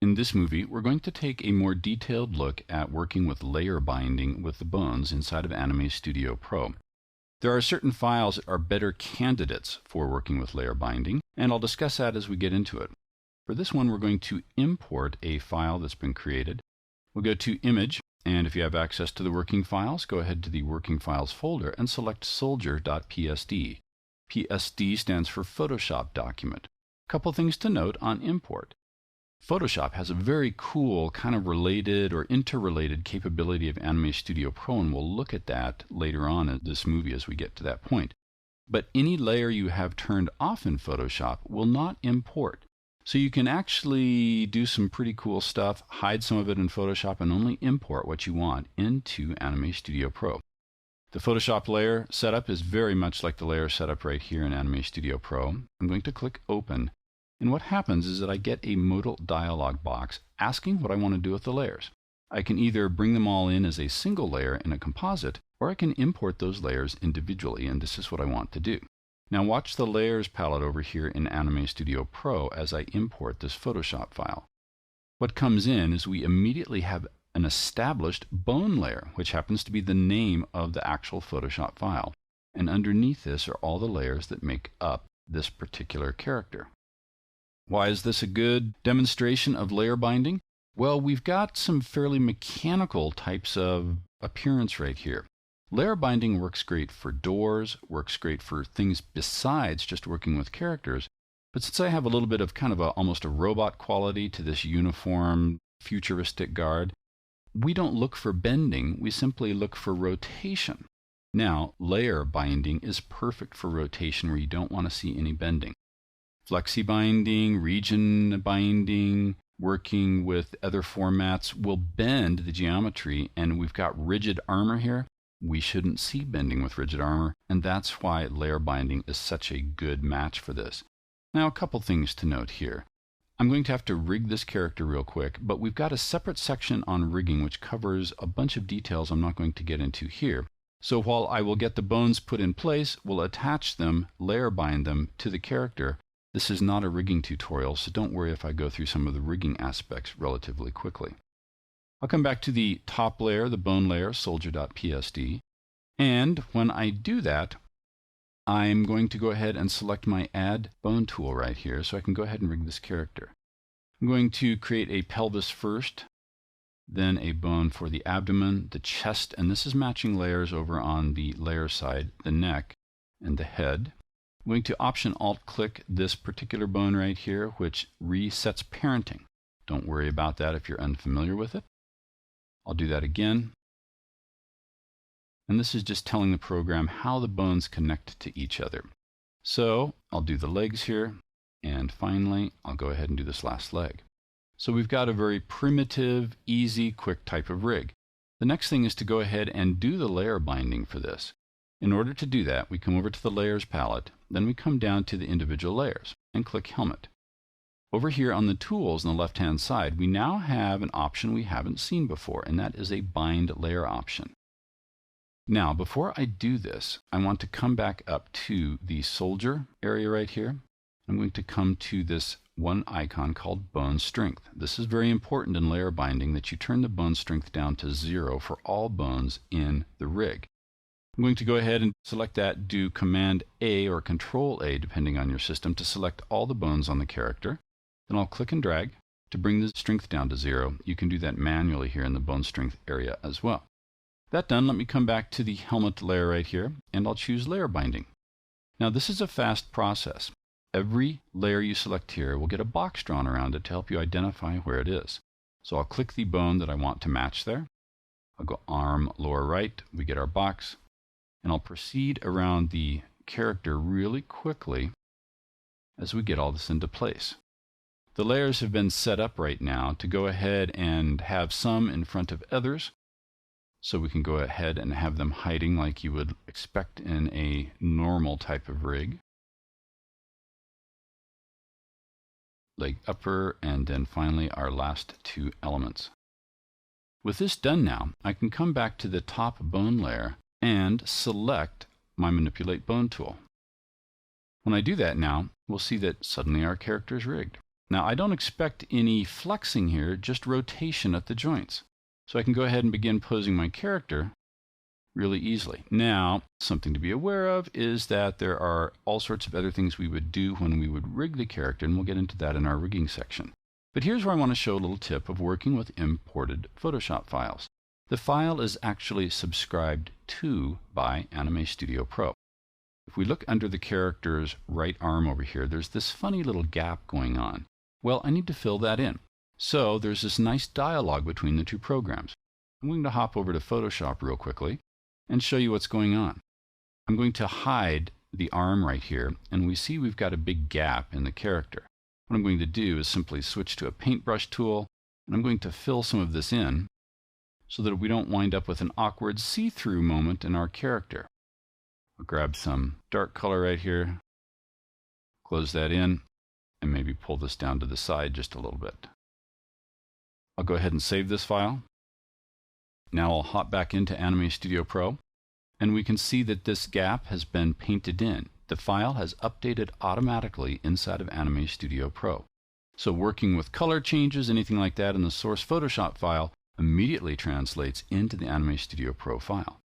In this movie, we're going to take a more detailed look at working with layer binding with the bones inside of Anime Studio Pro. There are certain files that are better candidates for working with layer binding, and I'll discuss that as we get into it. For this one, we're going to import a file that's been created. We'll go to Image, and if you have access to the working files, go ahead to the Working Files folder and select soldier.psd. PSD stands for Photoshop document. A couple things to note on import. Photoshop has a very cool kind of related or interrelated capability of Anime Studio Pro, and we'll look at that later on in this movie as we get to that point. But any layer you have turned off in Photoshop will not import. So you can actually do some pretty cool stuff, hide some of it in Photoshop, and only import what you want into Anime Studio Pro. The Photoshop layer setup is very much like the layer setup right here in Anime Studio Pro. I'm going to click Open. And what happens is that I get a modal dialog box asking what I want to do with the layers. I can either bring them all in as a single layer in a composite, or I can import those layers individually, and this is what I want to do. Now watch the Layers palette over here in Anime Studio Pro as I import this Photoshop file. What comes in is we immediately have an established bone layer, which happens to be the name of the actual Photoshop file. And underneath this are all the layers that make up this particular character. Why is this a good demonstration of layer binding? Well, we've got some fairly mechanical types of appearance right here. Layer binding works great for doors, works great for things besides just working with characters. But since I have a little bit of kind of almost a robot quality to this uniform, futuristic guard, we don't look for bending, we simply look for rotation. Now, layer binding is perfect for rotation where you don't want to see any bending. Flexi binding, region binding, working with other formats will bend the geometry, and we've got rigid armor here. We shouldn't see bending with rigid armor, and that's why layer binding is such a good match for this. Now, a couple things to note here. I'm going to have to rig this character real quick, but we've got a separate section on rigging which covers a bunch of details I'm not going to get into here. So while I will get the bones put in place, we'll attach them, layer bind them to the character. This is not a rigging tutorial, so don't worry if I go through some of the rigging aspects relatively quickly. I'll come back to the top layer, the bone layer, soldier.psd. And when I do that, I'm going to go ahead and select my Add Bone tool right here so I can go ahead and rig this character. I'm going to create a pelvis first, then a bone for the abdomen, the chest, and this is matching layers over on the layer side, the neck, and the head. I'm going to Option-Alt-click this particular bone right here, which resets parenting. Don't worry about that if you're unfamiliar with it. I'll do that again. And this is just telling the program how the bones connect to each other. So I'll do the legs here, and finally I'll go ahead and do this last leg. So we've got a very primitive, easy, quick type of rig. The next thing is to go ahead and do the layer binding for this. In order to do that, we come over to the Layers palette, then we come down to the individual layers and click Helmet. Over here on the tools on the left-hand side, we now have an option we haven't seen before, and that is a Bind Layer option. Now, before I do this, I want to come back up to the soldier area right here. I'm going to come to this one icon called Bone Strength. This is very important in layer binding that you turn the bone strength down to 0 for all bones in the rig. I'm going to go ahead and select that, do Command A or Control A depending on your system to select all the bones on the character. Then I'll click and drag to bring the strength down to 0. You can do that manually here in the bone strength area as well. That done, let me come back to the helmet layer right here, and I'll choose layer binding. Now this is a fast process. Every layer you select here will get a box drawn around it to help you identify where it is. So I'll click the bone that I want to match there. I'll go arm lower right, we get our box, and I'll proceed around the character really quickly as we get all this into place. The layers have been set up right now to go ahead and have some in front of others, so we can go ahead and have them hiding like you would expect in a normal type of rig. Leg upper, and then finally our last two elements. With this done now, I can come back to the top bone layer and select my Manipulate Bone tool. When I do that now, we'll see that suddenly our character is rigged. Now I don't expect any flexing here, just rotation at the joints. So I can go ahead and begin posing my character really easily. Now, something to be aware of is that there are all sorts of other things we would do when we would rig the character, and we'll get into that in our rigging section. But here's where I want to show a little tip of working with imported Photoshop files. The file is actually subscribed to by Anime Studio Pro. If we look under the character's right arm over here, there's this funny little gap going on. Well, I need to fill that in. So there's this nice dialogue between the two programs. I'm going to hop over to Photoshop real quickly and show you what's going on. I'm going to hide the arm right here, and we see we've got a big gap in the character. What I'm going to do is simply switch to a paintbrush tool, and I'm going to fill some of this in so that we don't wind up with an awkward see-through moment in our character. I'll grab some dark color right here, close that in, and maybe pull this down to the side just a little bit. I'll go ahead and save this file. Now I'll hop back into Anime Studio Pro, and we can see that this gap has been painted in. The file has updated automatically inside of Anime Studio Pro. So working with color changes, anything like that in the source Photoshop file, immediately translates into the Anime Studio Pro file.